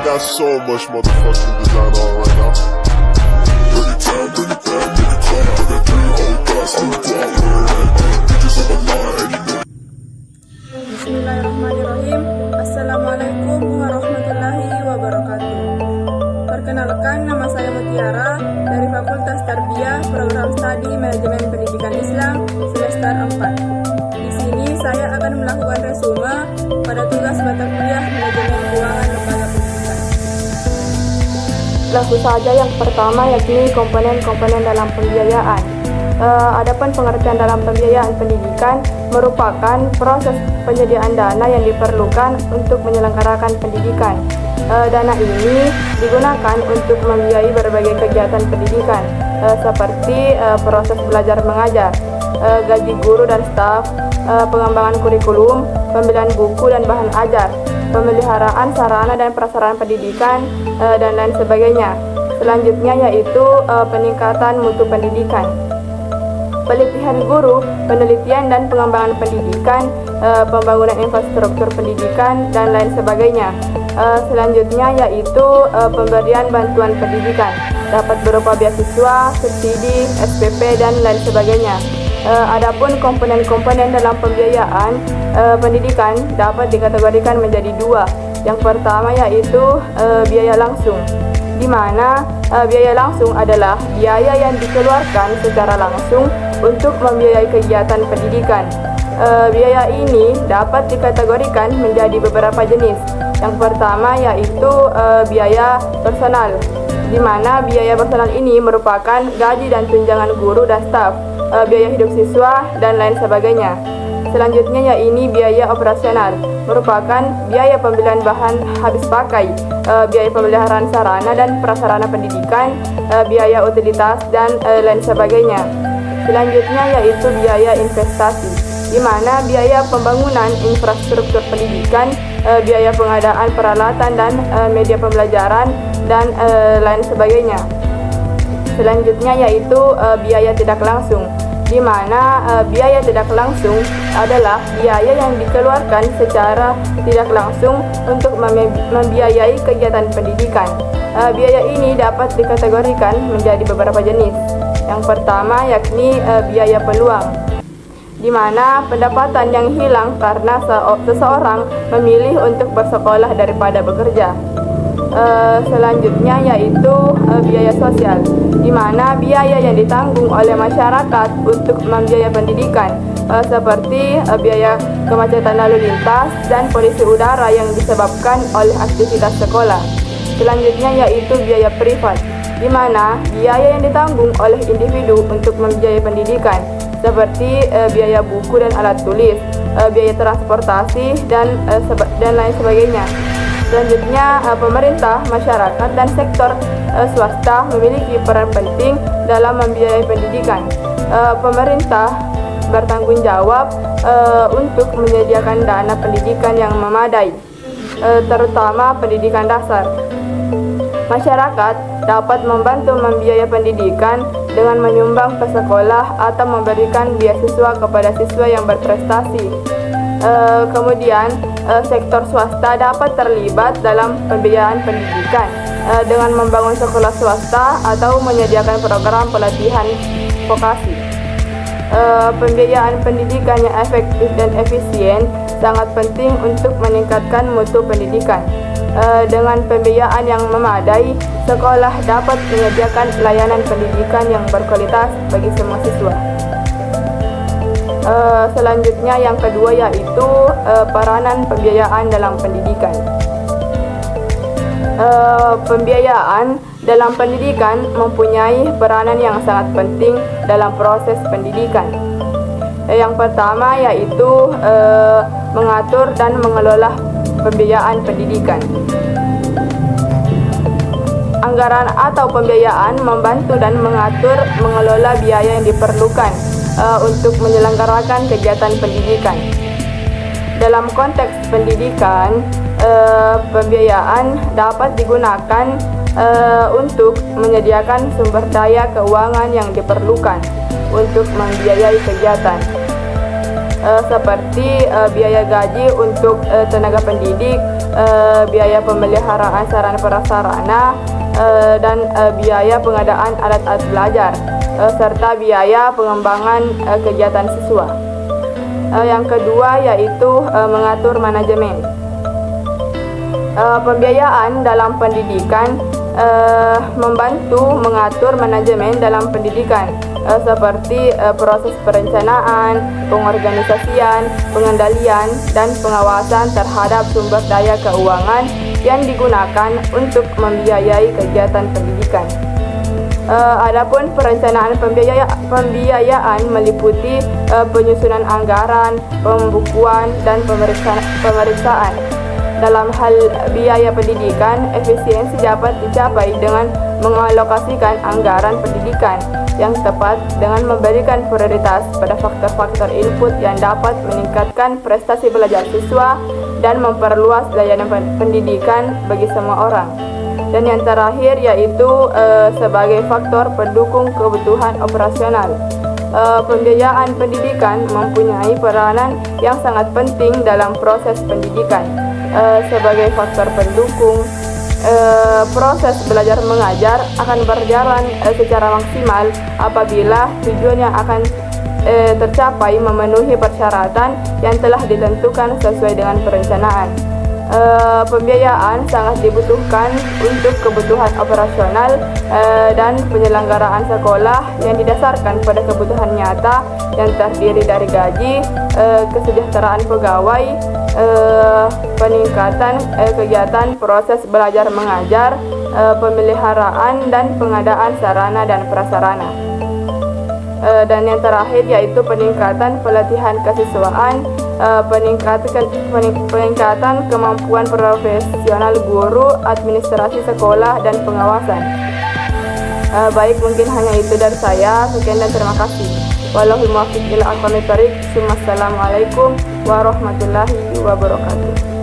got so much motherfucking design on right now. Bring it down, bring it down, make it clap. I got 3 old thoughts, I'm wild with it. Bitches on my line, and you know. Bismillahirrahmanirrahim. Assalamualaikum warahmatullahi wabarakatuh. Perkenalkan, nama saya Mutiara dari Fakultas Tarbiyah Program Studi Manajemen Pendidikan Islam semester 4. Di sini saya akan melakukan resume pada tugas mata kuliah Manajemen Keuangan Lembaga Pendidikan. Langsung saja yang pertama yakni komponen-komponen dalam pembiayaan. Adapun pengertian dalam pembiayaan pendidikan merupakan proses penyediaan dana yang diperlukan untuk menyelenggarakan pendidikan. Dana ini digunakan untuk membiayai berbagai kegiatan pendidikan seperti proses belajar mengajar, gaji guru dan staf, pengembangan kurikulum, pembelian buku dan bahan ajar, pemeliharaan sarana dan prasarana pendidikan, dan lain sebagainya. Selanjutnya yaitu peningkatan mutu pendidikan, pelitihan guru, penelitian dan pengembangan pendidikan, pembangunan infrastruktur pendidikan, dan lain sebagainya. Selanjutnya yaitu pemberian bantuan pendidikan, dapat berupa beasiswa, subsidi, SPP, dan lain sebagainya. Adapun komponen-komponen dalam pembiayaan pendidikan dapat dikategorikan menjadi 2. Yang pertama yaitu biaya langsung, di mana biaya langsung adalah biaya yang dikeluarkan secara langsung untuk membiayai kegiatan pendidikan. Biaya ini dapat dikategorikan menjadi beberapa jenis. Yang pertama yaitu biaya personal, di mana biaya personal ini merupakan gaji dan tunjangan guru dan staf, biaya hidup siswa, dan lain sebagainya. Selanjutnya yaitu biaya operasional, merupakan biaya pembelian bahan habis pakai, biaya pemeliharaan sarana dan prasarana pendidikan, biaya utilitas, dan lain sebagainya. Selanjutnya yaitu biaya investasi, di mana biaya pembangunan infrastruktur pendidikan, biaya pengadaan peralatan dan media pembelajaran, dan lain sebagainya. Selanjutnya yaitu biaya tidak langsung, di mana biaya tidak langsung adalah biaya yang dikeluarkan secara tidak langsung untuk membiayai kegiatan pendidikan. Biaya ini dapat dikategorikan menjadi beberapa jenis. Yang pertama yakni biaya peluang, di mana pendapatan yang hilang karena seseorang memilih untuk bersekolah daripada bekerja. Selanjutnya yaitu biaya sosial, di mana biaya yang ditanggung oleh masyarakat untuk membiayai pendidikan, seperti biaya kemacetan lalu lintas dan polusi udara yang disebabkan oleh aktivitas sekolah. Selanjutnya yaitu biaya privat, di mana biaya yang ditanggung oleh individu untuk membiayai pendidikan, seperti biaya buku dan alat tulis, biaya transportasi, dan lain sebagainya. Selanjutnya, pemerintah, masyarakat, dan sektor swasta memiliki peran penting dalam membiayai pendidikan. Pemerintah bertanggung jawab untuk menyediakan dana pendidikan yang memadai, terutama pendidikan dasar. Masyarakat dapat membantu membiayai pendidikan dengan menyumbang ke sekolah atau memberikan beasiswa kepada siswa yang berprestasi. Kemudian sektor swasta dapat terlibat dalam pembiayaan pendidikan dengan membangun sekolah swasta atau menyediakan program pelatihan vokasi. Pembiayaan pendidikan yang efektif dan efisien sangat penting untuk meningkatkan mutu pendidikan. Dengan pembiayaan yang memadai, sekolah dapat menyediakan layanan pendidikan yang berkualitas bagi semua siswa. Selanjutnya yang kedua yaitu peranan pembiayaan dalam pendidikan. Pembiayaan dalam pendidikan mempunyai peranan yang sangat penting dalam proses pendidikan. Yang pertama yaitu mengatur dan mengelola pembiayaan pendidikan. Anggaran atau pembiayaan membantu dan mengelola biaya yang diperlukan untuk menyelenggarakan kegiatan pendidikan. Dalam konteks pendidikan, pembiayaan dapat digunakan untuk menyediakan sumber daya keuangan yang diperlukan untuk membiayai kegiatan. seperti biaya gaji untuk tenaga pendidik, biaya pemeliharaan sarana prasarana, dan biaya pengadaan alat-alat belajar, serta biaya pengembangan kegiatan siswa. Yang kedua yaitu mengatur manajemen. Pembiayaan dalam pendidikan membantu mengatur manajemen dalam pendidikan, seperti proses perencanaan, pengorganisasian, pengendalian, dan pengawasan terhadap sumber daya keuangan yang digunakan untuk membiayai kegiatan pendidikan. Adapun perencanaan pembiayaan meliputi penyusunan anggaran, pembukuan, dan pemeriksaan. Dalam hal biaya pendidikan, efisiensi dapat dicapai dengan mengalokasikan anggaran pendidikan yang tepat dengan memberikan prioritas pada faktor-faktor input yang dapat meningkatkan prestasi belajar siswa dan memperluas layanan pendidikan bagi semua orang. Dan yang terakhir yaitu sebagai faktor pendukung kebutuhan operasional. Pembiayaan pendidikan mempunyai peranan yang sangat penting dalam proses pendidikan. Sebagai faktor pendukung, proses belajar mengajar akan berjalan secara maksimal apabila tujuan yang akan tercapai memenuhi persyaratan yang telah ditentukan sesuai dengan perencanaan. Pembiayaan sangat dibutuhkan untuk kebutuhan operasional dan penyelenggaraan sekolah yang didasarkan pada kebutuhan nyata yang terdiri dari gaji, kesejahteraan pegawai, peningkatan kegiatan proses belajar mengajar, pemeliharaan dan pengadaan sarana dan prasarana. Dan yang terakhir yaitu peningkatan pelatihan kesiswaan, peningkatan kemampuan profesional guru, administrasi sekolah, dan pengawasan. Baik, mungkin hanya itu dari saya. Sekian dan terima kasih. Wallahul muwaffiq ila aqwamit thoriq. Wassalamualaikum warahmatullahi wabarakatuh.